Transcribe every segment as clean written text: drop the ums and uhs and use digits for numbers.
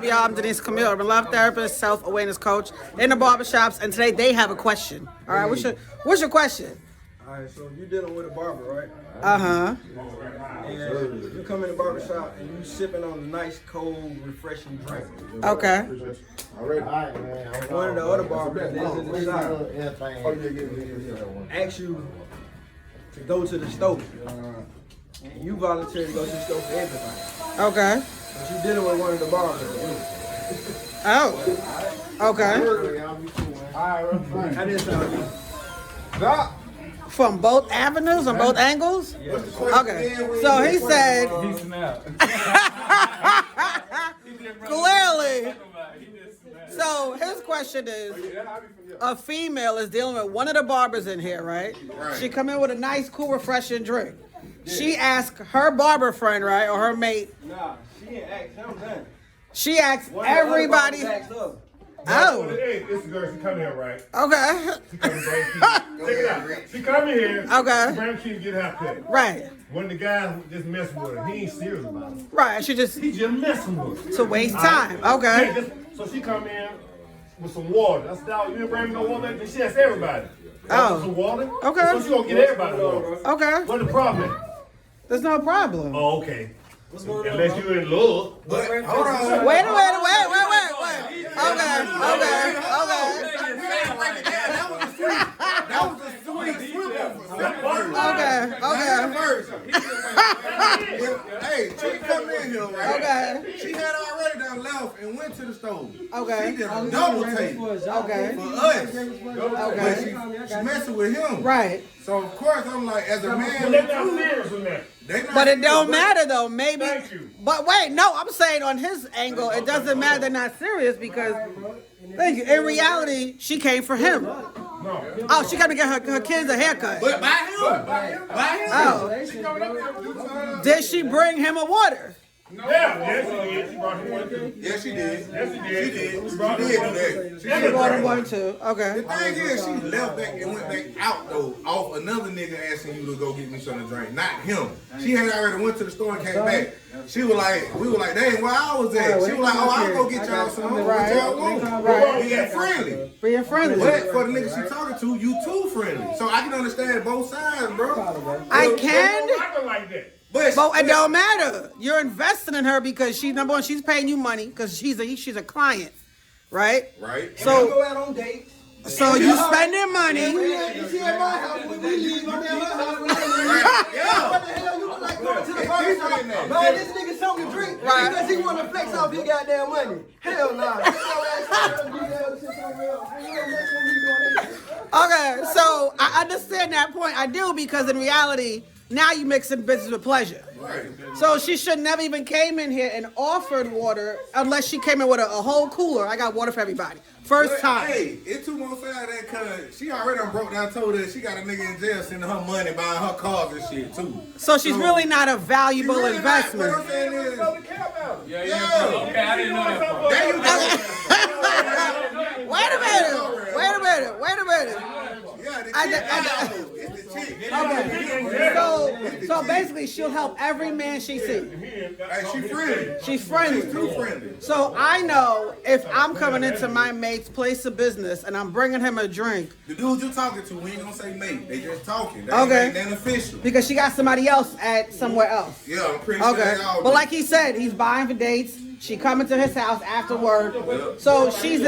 up, y'all? I'm Denise Camille, urban love therapist, self-awareness coach in the barbershops, and today they have a question. All right, what's your question? All right, so you dealing with a barber, right? Uh-huh. And you come in the barbershop and you sipping on a nice, cold, refreshing drink. Okay. One of the other barbers that's in the shop asks you to go to the stove. And you volunteer to go to the stove for everything. Okay. But you dealing with one of the barbers. Oh. Okay. How did it sound to you? From both avenues, on both angles? Okay. So he said, clearly, so his question is, a female is dealing with one of the barbers in here, right? She come in with a nice, cool, refreshing drink. She asked her barber friend, right, or her mate. Nah, she ain't asked him then. She asked everybody. Oh. It's the girl. She come here, right? Okay. She come here. Check it out. She come in here. Okay. She bring key to get her cut. Right. One of the guys just messing with her. He ain't serious about it. Right. He just messing with her. to waste time. Okay. So she come in with some water. I said, "Dog, you didn't bring me no water." And she asked everybody. Oh. Some water. Okay. So she gonna get everybody water. Okay. What's the problem? There's no problem. Oh, okay. Unless you in love. But hold on. Wait. Okay. That was a sweet swim. Hey, she come in here, right? Okay. She had already done left and went to the stove. Okay. She did a double take for Okay. us. Okay. But she messing with him. Right. So of course I'm like, as a man, They're not serious on that. But it don't matter though. Maybe. Thank you. But wait, no. I'm saying on his angle, it doesn't matter. They're not serious because, thank you. In reality, she came for him. No. Oh, she came to get her kids a haircut. But by him. By him. Oh. Did she bring him a water? Yes, she did. She brought him one too. Yes, she did. Yes, she did. She did. She brought She him did one. do that. She brought him one too. The Okay. thing is, she left back and went back out though, off another nigga asking you to go get me something to drink, not him. She had already went to the store and came back. She was like, we were like, dang, where I was at? She was like, oh, I'll go get y'all something. What y'all want? Right. Being friendly. Being friendly. But for the nigga she talking to, you too friendly. So I can understand both sides, bro. I can. Don't like her like that. But It don't matter. You're investing in her because number one, she's paying you money because she's a client, right? right. So Go out on dates. So you spending money. If she at my house, when we leave, I'm at her house. What the hell you look like going to the barbershop? Buying this nigga something to drink because he want to flex off his goddamn money. Hell nah. Okay, so I understand that point. I do because in reality, now you mixing business with pleasure. Right. So she should never even came in here and offered water unless she came in with a whole cooler. I got water for everybody. First time. Hey, it's too much side of that cause she already done broke down, told her she got a nigga in jail sending her money, buying her cars and shit too. So she's really not a valuable really investment. Not, what I'm saying is, Okay, I didn't know that part. there you go. Wait a minute. Yeah, the chick. It's the chick. Okay. So basically, she'll help every man she sees. Hey, she friendly. She's friendly. She's too friendly. So I know if I'm coming into my mate's place of business and I'm bringing him a drink. The dude you talking to, we ain't gonna say mate. They just talking. They Okay. ain't official. Because she got somebody else at somewhere else. Yeah, I'm pretty sure Okay. they all But do. like he said, he's buying for dates. She coming to his house after work. So she's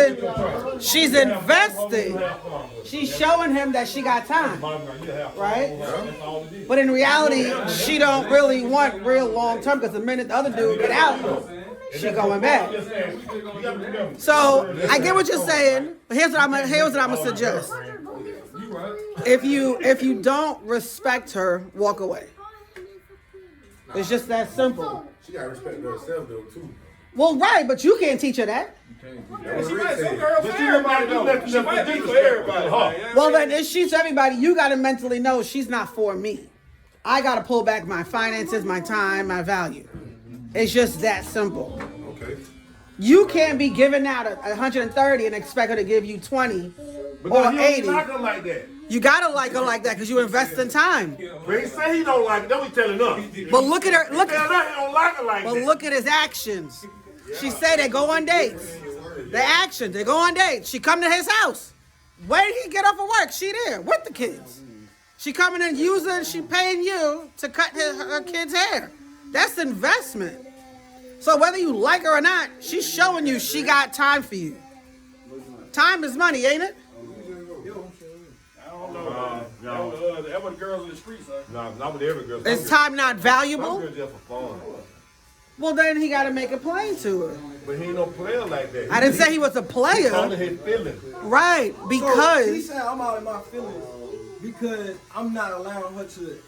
investing. She's showing him that she got time. Right? But in reality, she don't really want real long term because the minute the other dude get out, she going back. So I get what you're saying, but here's what I'm gonna suggest. If you don't respect her, walk away. It's just that simple. She gotta respect herself though too. Well, right, but you can't teach her that. That's what Rick said. But you everybody do nothing. She might be for everybody. Well, then if she's everybody, you got to mentally know she's not for me. I got to pull back my finances, my time, my value. It's just that simple. Okay. You can't be giving out 130 and expect her to give you 20 But or he 80. don't like her like that. You got to like her like that because you invest in time. But he say he don't like her. Don't be telling us. But look at her. He don't like her like that. But look at his actions. She said they go on dates. The action, they go on dates. She come to his house. When he get off of work, she there with the kids. She coming and using, she paying you to cut her kids' hair. That's investment. So whether you like her or not, she's showing you she got time for you. Time is money, ain't it? I don't know. That was the girls in the streets, huh? No, not with every girl. Is time not valuable? Some girls just for fun. Well, then he got to make it plain to her. But he ain't no player like that. I didn't say he was a player. Only his feelings. Right, So because... he said I'm out in my feelings because I'm not allowing her to...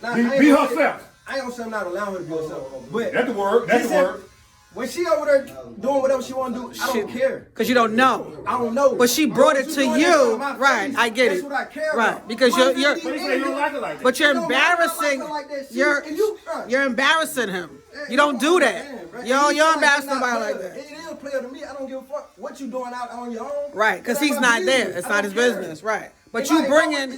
Now, Be herself. I ain't gonna say I'm not allowing her to be herself. But That's the word. That's he the said, word. when she over there doing whatever she want to do, I don't care. Because you don't know. I don't know. But she brought it to doing you. in my Right, face, I get that's it. what I care Right, about. because Why you're is it But he even- say he don't like it like that. but you're It don't matter embarrassing. like like that. You're you're embarrassing him. You don't do that. You don't embarrass nobody like that. It is a player to me. I don't give a fuck what you doing out on your own. Right, because he's not there. It's not his business. Right. But If you I- bringing Be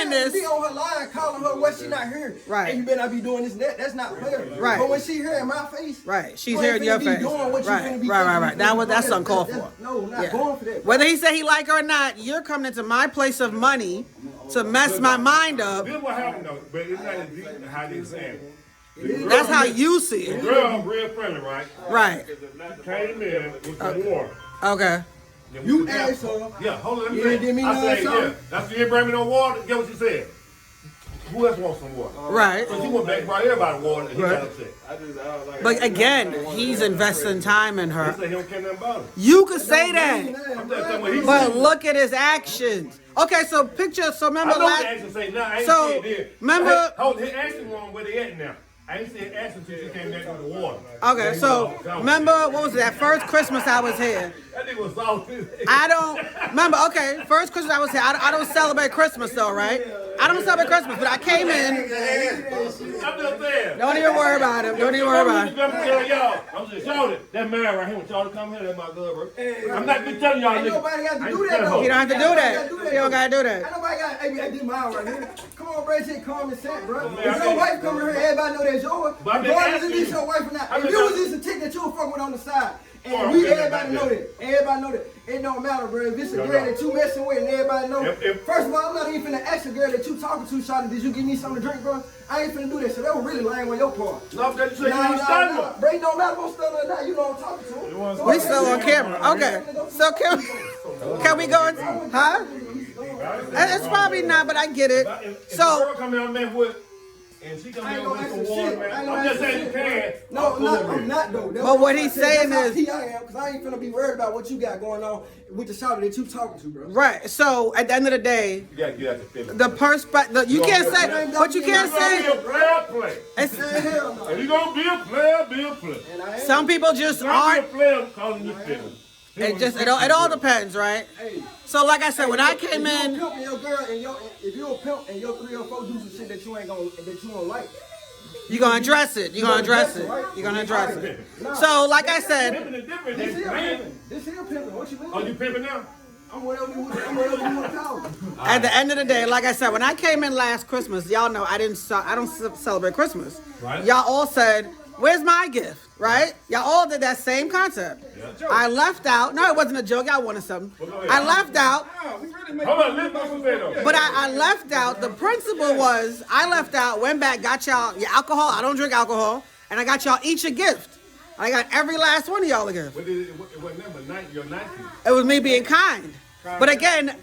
this. on her line calling her what she not hearing. Right. And you better not be doing this and that. That's not player. Right. But when she hear in my face. Right, she's you hearing ain't your finna be face. doing what you Right, finna be right. thinking. That's uncalled for. No, not Yeah. going for that. Whether he say he like her or not, you're coming into my place of money to mess my mind up. This is what happened though, but it's not as deep as how they saying it. That's how you see The it. girl real friendly, right? Right. Came in with some water. Okay. Then You we took asked out- her. Yeah, hold on, let me You say. didn't mean I to said, ask yeah. something? That's you didn't bring me no water. Get what you said. Who else wants some water? Right. So she went back and brought everybody water and he got upset. But again, he's investing time in He her. said he don't care nothing about it. You could say that. I'm just saying what he But said. look at his actions. Okay, so picture, so I remember know last, the action say, nah, I ain't So, saying this. remember- Hold, his action wrong where they at now. I ain't saying action until she came back with the water. okay, so remember, what was it, that first Christmas I was here? That nigga was salty. I don't, remember, okay, first Christmas I was here, I don't celebrate Christmas though, right? I don't celebrate Christmas, but I came in, I'm just saying. don't even worry about him, don't even worry about him. I'm just showing it. That man right here, when y'all come here, that's my good, bro. I'm not just telling y'all Ain't niggas. nobody got to I do ain't that telling though. You don't have to do that. You don't gotta do Ain't that. nobody got, hey, I did mine right here. Come on, bro, shit, calm and set, bro. Man, If your wife come here, everybody know that's yours. But I'm just Regardless if asking it's you. your wife or not. I'm If just it was asking- just a chick that you were fucking with on the side, Oh, and we okay, everybody that's know right. that. Everybody know that. It don't matter, bro. If it's a No, girl no. that you messing with and everybody know. If- First of all, I'm not even finna ask a girl that you talking to, shawty, did you give me something to drink, bro? I ain't finna do that. So that was really lame on your part. No, that you say you Nah, ain't standing nah. up. Bro, it don't matter if I'm standing or not. You know I'm talking to him. So We still on camera, okay. So can we go, huh? It's probably not, but I get it. If the So, girl come here and met with, and she come I ain't here gonna with ask some some water, shit. man. I ain't gonna I'm just ask saying you some can. No, I'm not though. That's But what I he's said. saying That's is- how I am, because I ain't finna be worried about what you got going on with the shawty that you talking to, bro. right, so at the end of the day, You gotta get out the feeling. the perspective, you can't say, but you can't If you gonna be say, a player, play. it's, Hell no. If you gonna be a player, be a player. And I ain't. some people just If you gonna be a aren't, player, I'm calling you feeling. it all depends, right? So like I said, when I came If in, you a pimp and your girl and if you're a pimp and your 3 or 4 do some shit that you ain't gonna that you don't like, you're gonna address it, you're gonna address it, you're gonna address it. So like I said, Pimping is different this than here playing. pimping. This here pimping. What you mean? Oh, you pimping now? I'm whatever you want to call it. at the end of the day, like I said, when I came in last Christmas, y'all know I don't celebrate Christmas. Right. Y'all all said, "Where's my gift?" Right? Y'all all did that same concept. I left out. No, it wasn't a joke. Y'all wanted something. I left out. Hold on, listen what you say though. But I left out, the principle was, I left out, went back, got y'all your alcohol. I don't drink alcohol. And I got y'all each a gift. I got every last one of y'all a gift. But it wasn't that, but your 90s. It was me being kind. But again,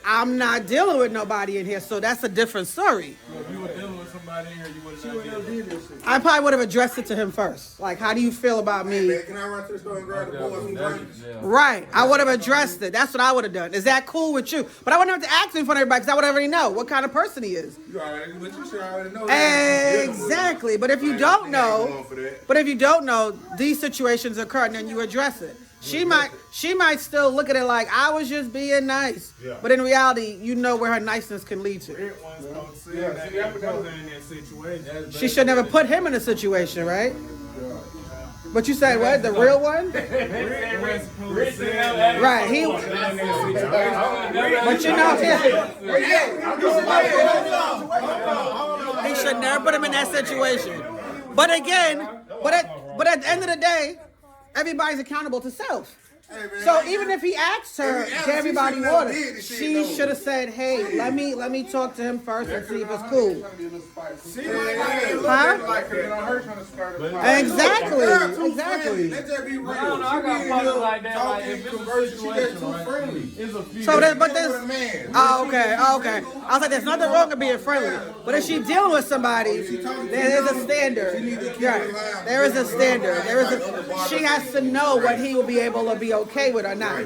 I'm not dealing with nobody in here, so that's a different story. If you were dealing with somebody here, you would have did this. I probably would have addressed it to him first. Like, how do you feel about me? Man, can I run to the store and grab the boys some drinks? Right. I would have addressed it. That's what I would have done. Is that cool with you? But I wouldn't have to ask him in front of everybody because I would already know what kind of person he is. You already, but you should already know that. Exactly. But if you don't know, these situations occur and then you address it. She might still look at it like I was just being nice. Yeah. But in reality, you know where her niceness can lead to. She should never put him in a situation, right? But you said what? The real one? Right. He. But you know, he should never put him in that situation. But again, but at the end of the day, everybody's accountable to self. Hey, man, So even if he asked her, If he asked, get everybody she should've never water, did this shit, she though. should have said, "Hey, let me talk to him first and see if it's cool." She might look Huh? like it on her trying to start a fight. Exactly, Girl, too friendly. exactly. Let's just be real. I don't know, I She got be partners here like that, like, talking, if it's a conversing, she situation, just too right? friendly. It's a few. So that, but Deal with a this. man. Oh, okay. I was like, there's nothing wrong with being friendly, but if she's dealing with somebody, there is a standard. Right. There is a standard. She has to know what he will be able to be okay with or not.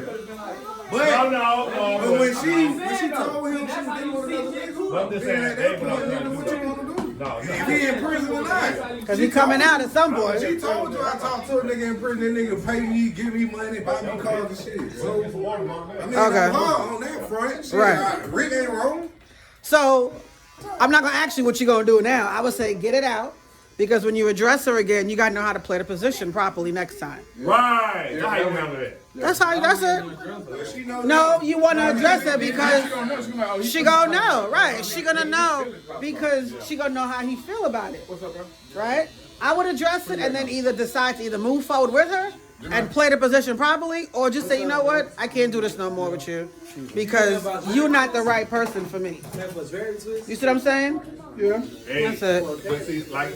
But No. when she told him she was dealing with another I'm just nigga, saying, then at that they- point, nigga, what you want to do? No. If he in prison or not? Because he coming out at some She point. told you I talked to a nigga in prison, that nigga pay me, give me money, buy me cars and shit. So, I mean, Okay. I'm on that front. Shit, Right. Rick ain't wrong. So I'm not gonna ask you what you're gonna do now. I would say get it out. Because when you address her again, you gotta know how to play the position properly next time. Right. That's how you handle that. That's it. She knows No, you want to address her because She gonna know. She gonna be like, oh, she gonna know, right? She gonna know because she gonna know how he feel about it, what's up, bro? right? I would address it and then either decide to either move forward with her and play the position properly, or just say, you know what, I can't do this no more with you because you're not the right person for me. You see what I'm saying? Yeah. Hey, That's it. but see, like,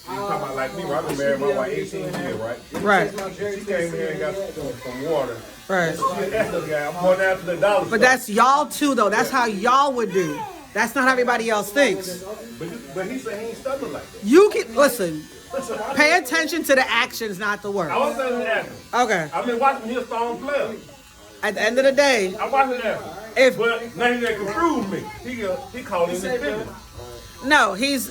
you talking about like me, I've been married my wife 18 years, right? Right, She came here and got some water. right. That's the guy. I'm going down to the dollar But that's y'all too, though. That's how y'all would do. That's not how everybody else thinks. But he said he ain't studying like that. You can listen. Pay attention to the actions, not the I words. was saying that. Okay. I've been watching his song play. At the end of the day, I'm watching that. if But now he can prove me. He called him his business. no, he's.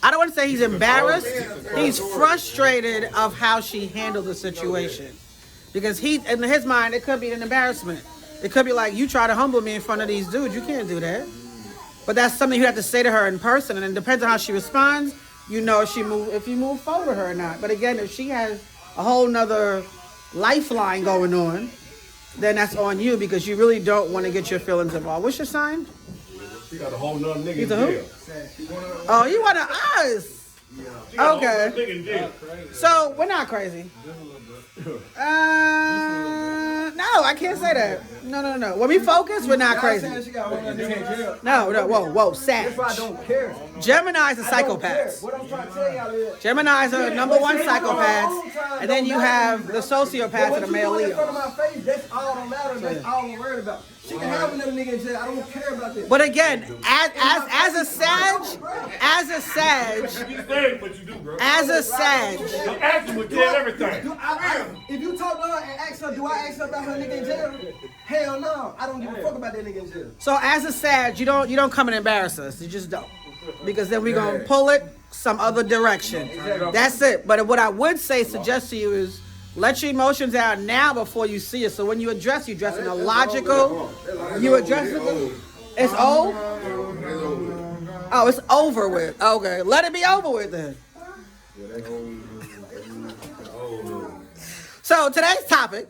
I don't want to say he's embarrassed. He's frustrated of how she handled the situation, because in his mind, it could be an embarrassment. It could be like, you try to humble me in front of these dudes. You can't do that. But that's something you have to say to her in person, and it depends on how she responds. You know if you move forward with her or not. But again, if she has a whole nother lifeline going on, then that's on you because you really don't want to get your feelings involved. What's your sign? He got a whole nother nigga He's in a who? jail. Oh, you want to us? She got a whole Okay. nother nigga in jail. So we're not crazy. No, I can't say that. No. When we focus, we're not crazy. She got one nigga in jail. No, whoa, Sag. That's why I don't care. Gemini's are I don't care. psychopaths. What I'm trying to tell y'all is, Gemini's are number one psychopaths, and then you have the sociopaths and the male What you do in front of Leo. my face, that's all that matters. That's all I'm worried about. She can have another nigga in jail. I don't care about this. But again, as a Sag, You say what you do, bro. as a Sag, Your action would tell everything. If you talk to her and ask her, do I ask her about her nigga in jail? Hell no. I don't give a fuck about that nigga in jail. so as a Sag, you don't come and embarrass us. You just don't, because then we're gonna pull it some other direction. That's it. But what I would suggest to you is, let your emotions out now before you see it. So when you address in a logical, you address it. It's old. Oh, it's over with. Okay, let it be over with then. So today's topic.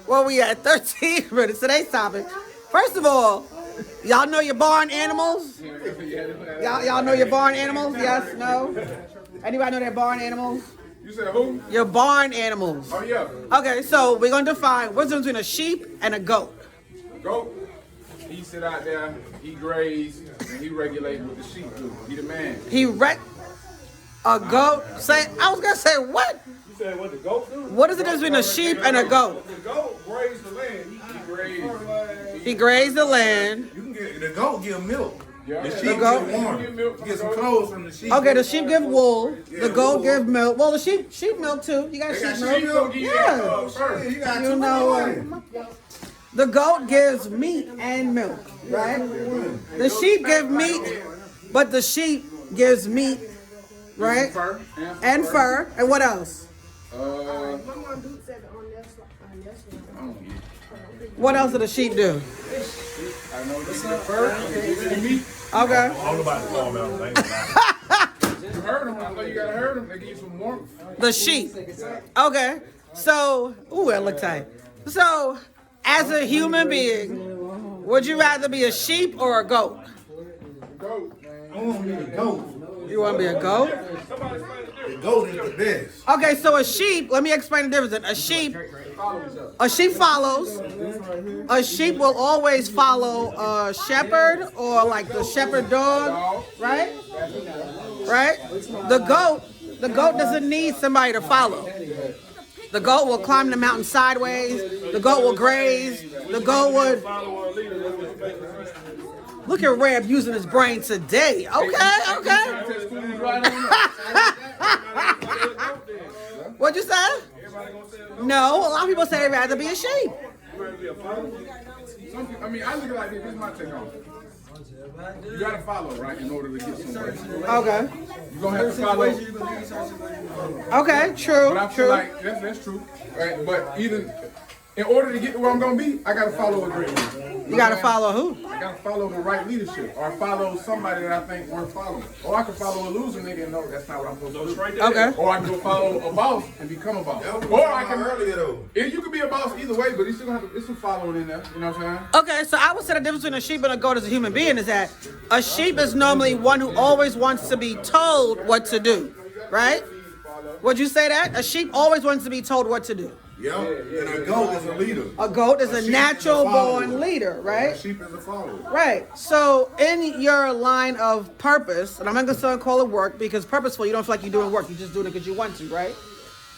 Well, we at 13 minutes. Today's topic. First of all, y'all know your barn animals. Y'all know your barn animals? Yes, no. Anybody know their barn animals? You said who? Your barn animals. Oh, yeah. Okay, so we're gonna define what's the difference between a sheep and a goat. Goat. He sit out there, he graze, and he regulate what the sheep do. He the man. A goat. I was gonna say what? You said what the goat do? What is the difference between a sheep and a goat? The goat graze the land. He graze. He grazed the land. You can get the goat give milk. Yeah. The sheep goat- get warm. Get some clothes from the sheep. Okay, the sheep give wool. The goat give milk. Well, the sheep milk too. You got They got sheep sheep milk. milk. Yeah. Shit, you got You too know, much. the goat gives meat and milk, right? The sheep give meat, but the sheep gives meat, right? Fur. And fur. And what else? What else do the sheep do? I know this is fur. And meat. Okay. I don't know about the farm animals. I ain't gonna lie. You herd them. I know you gotta herd them. They give you some warmth. The sheep. Okay. So, ooh, that look tight. So, as a human being, would you rather be a sheep or a goat? Goat. I want me to go. You want to be a goat? Somebody explain the difference. the goat is the best. Okay, so a sheep, let me explain the difference. A sheep follows. A sheep will always follow a shepherd or like the shepherd dog, right? Right? The goat doesn't need somebody to follow. The goat will climb the mountain sideways. The goat will graze. The goat would... Look at Reb using his brain today. Okay. What'd you say? No, a lot of people say they'd rather be a sheep. I mean, I look at it like this. This is my take on it. You gotta follow, right, in order to get somewhere. Okay. You're gonna have to follow. Okay, true. But I feel like that's true, right? But even in order to get to where I'm gonna be, I gotta follow a great leader. You gotta follow who? I gotta follow the right leadership, or follow somebody that I think worth following. Or I can follow a loser nigga and know that's not what I'm supposed to do. Okay. Or I can go follow a boss and become a boss. Or I can earlier though. You can be a boss either way, but you still have it's some following in there. You know what I'm saying? Okay, so I would say the difference between a sheep and a goat as a human being is that a sheep is normally one who always wants to be told what to do, right? Would you say that? A sheep always wants to be told what to do. Yeah, and a goat is a leader. A goat is a natural born leader, right? A sheep is a follower. Right. So in your line of purpose, and I'm not going to call it work because purposeful, you don't feel like you're doing work. You're just doing it because you want to, right?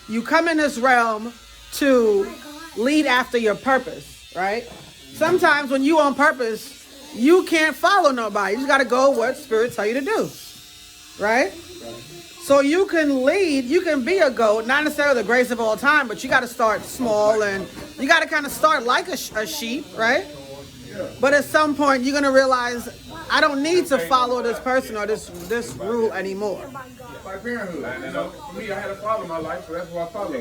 You come in this realm to lead after your purpose, right? Sometimes when you on purpose, you can't follow nobody. You just got to go what spirit tell you to do, right? So you can lead, you can be a goat, not necessarily the greatest of all time, but you got to start small and you got to kind of start like a sheep, right? But at some point, you're going to realize, I don't need to follow this person or this rule anymore. Like parenthood. You know, for me, I had a father in my life, so that's why I follow.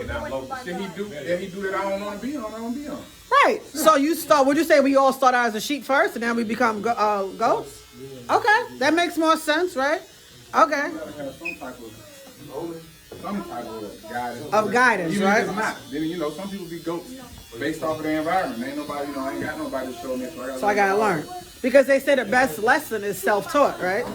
Did he do that I don't want to be on, I don't be on. Right. So would you say we all start out as a sheep first and then we become goats? Okay. That makes more sense, right? Okay. Some type of guidance. Of guidance, even right? If it's not. Then, you know, some people be goats based off of their environment. Ain't nobody, I ain't got nobody to show me. So I gotta learn. Because they say the best lesson is self-taught, right?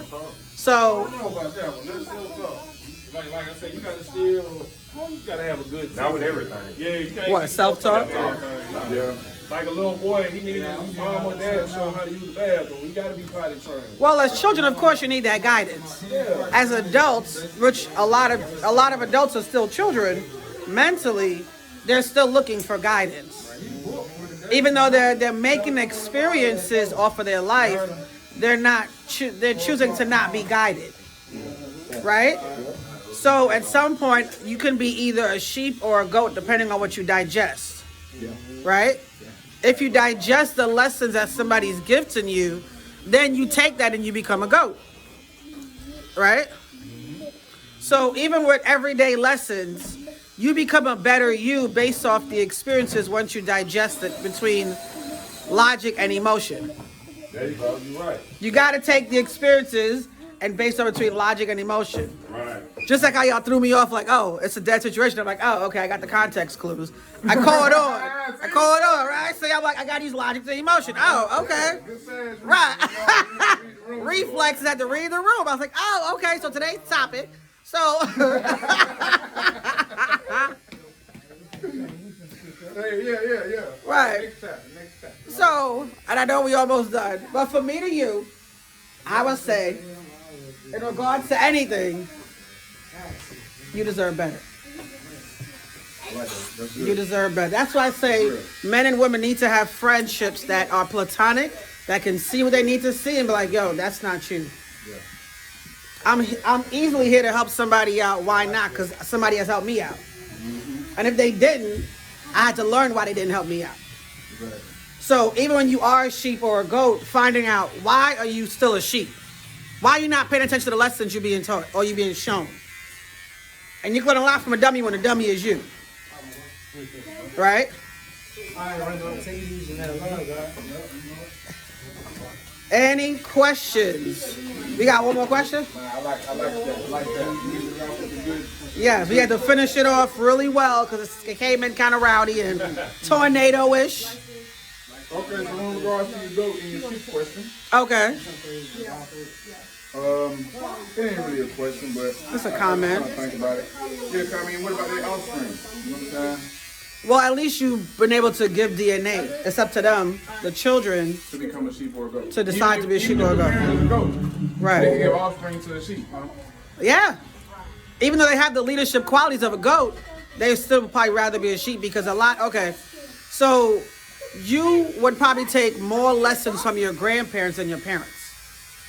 So. I don't know about that one. That's self-taught. Like I said, you gotta have a good. Not with everything. Yeah, you can't. What, self-taught? Yeah. Like a little boy, he needs his mom or dad to show him how to use the bathroom. You gotta be potty trained. Well, as children, of course, you need that guidance. Yeah. As adults, which a lot of adults are still children, mentally, they're still looking for guidance. Even though they're making experiences off of their life, they're choosing to not be guided, right? So at some point, you can be either a sheep or a goat, depending on what you digest, right? If you digest the lessons that somebody's gifting you, then you take that and you become a goat, right? So even with everyday lessons, you become a better you based off the experiences once you digest it between logic and emotion. There you go, you're right. You got to take the experiences and based on between logic and emotion. Right. Just like how y'all threw me off like, oh, it's a dead situation. I'm like, oh, okay, I got the context clues. I call it on. Right? So y'all like, I got to use logic to emotion. Oh, okay. Right. Reflexes had to read the room. I was like, oh, okay, so today's topic. So. Yeah. Right. Next time. So, and I know we almost done, but for me to you, I would say, in regards to anything, you deserve better. You deserve better. That's why I say men and women need to have friendships that are platonic, that can see what they need to see and be like, yo, that's not you. I'm easily here to help somebody out. Why not? Because somebody has helped me out. And if they didn't, I had to learn why they didn't help me out. So even when you are a sheep or a goat, finding out why are you still a sheep? Why are you not paying attention to the lessons you're being taught or you're being shown? And you're going to learn from a dummy when the dummy is you. Right? Any questions? We got one more question? I like that. Yes, we had to finish it off really well because it came in kind of rowdy and tornado-ish. Okay, so in regards to your goat and your sheep question. Okay. It ain't really a question, but It's a comment. I think about it. Yeah, I mean, what about their offspring? You know what I'm saying? Well, at least you've been able to give DNA. It's up to them, the children, To become a sheep or a goat. to decide to be a sheep or a Even if the goat. parent is a goat, they Right. can give offspring to the sheep. Huh? Yeah. Even though they have the leadership qualities of a goat, they still would probably rather be a sheep because okay. So you would probably take more lessons from your grandparents than your parents.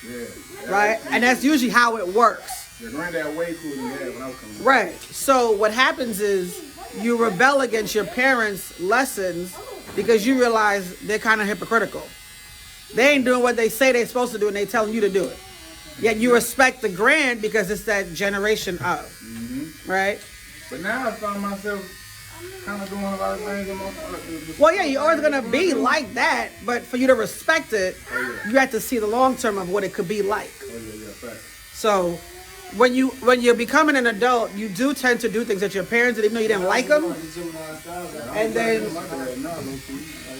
Yeah. Right? And that's usually how it works. Your granddad way cooler than dad when I was coming up. Right. So what happens is you rebel against your parents' lessons because you realize they're kind of hypocritical. They ain't doing what they say they're supposed to do and they telling you to do it. Yet you respect the grand because it's that generation of. Right? But now I found myself kind of doing a lot of things in my Well, yeah, you're always going to be like that, but for you to respect it, you have to see the long term of what it could be like. So when you're becoming an adult, you do tend to do things that your parents did even though you didn't like them. And then,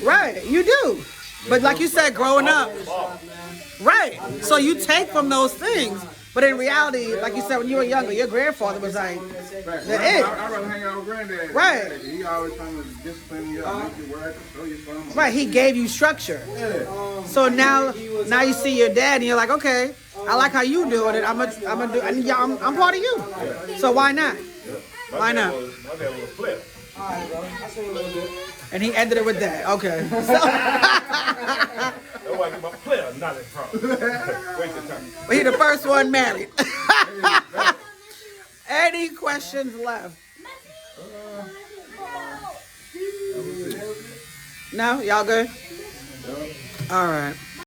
right, you do. But like you said, growing up, right. So you take from those things, but in reality, like you said, when you were younger, your grandfather was like, I'd the rather hang out with granddad. Right. He always trying to discipline you up, make you work, show you something. Right, he gave you structure. So now you see your dad and you're like, okay, I like how you doing it. I'm part of you. So why not? Why not? My dad was a flip. And he ended it with that. Okay. So, That's why I get my player not in front. Waste of time. but he the first one married. Any questions left? No? Y'all good? All right.